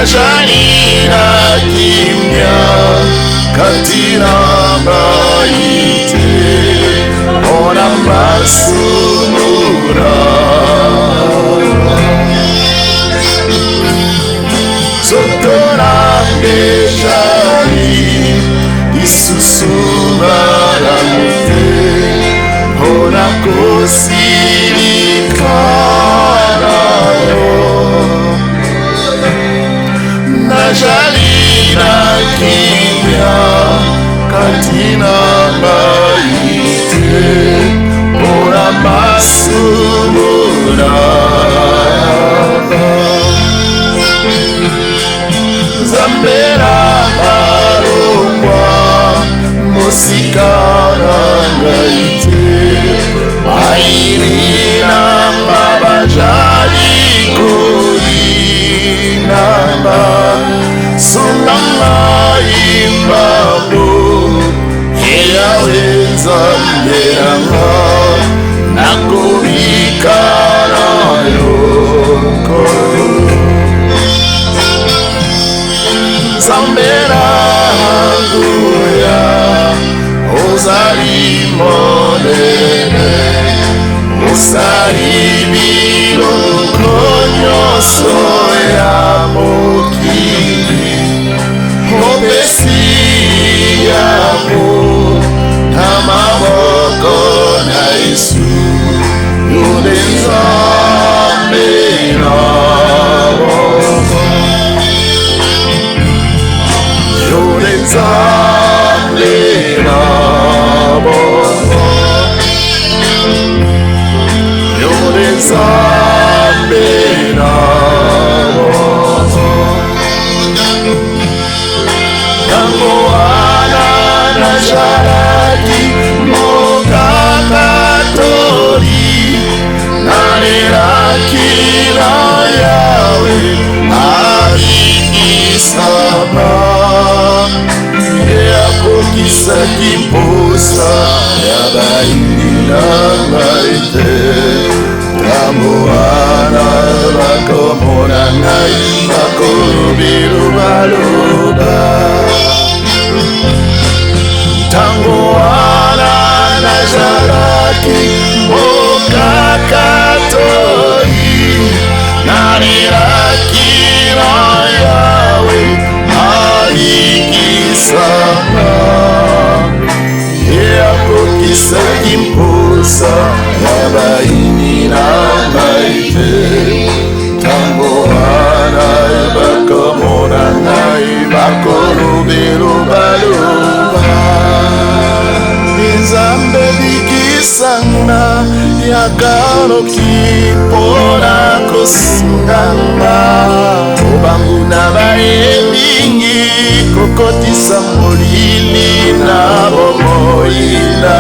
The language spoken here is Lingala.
najalina kimya katina maite ona masumura sotora mbejari isusumara mute ona kosirikarayo najalina kimya katina maite ona masumura zambera marongwa musikara ngaite airina mbabajali kurinamba sungama imbabo eyawenza mberanga nakubikarayo zambera hanguya ozari monene usari biroko nyoso ya mokili obesi yamo amaboko na Yesu yudenzambe nabo yudenzambe nabo yudenzambe nabo Tangoana najarati mokakatori nanerakira yawe alikisama eakokisa kimposa yabaindila maite Tangoana bakomona ngai bakolubilubaluba Tangoana najaraki mokakatori nanerakira yawe alikisama eakokisa kimposa yabainina maite Tangoana bakomona ngai bakolubilubaluba Nzambe bikisanga yakaloki pona kosinganga obangu na baebingi kokotisa molili na bomoi na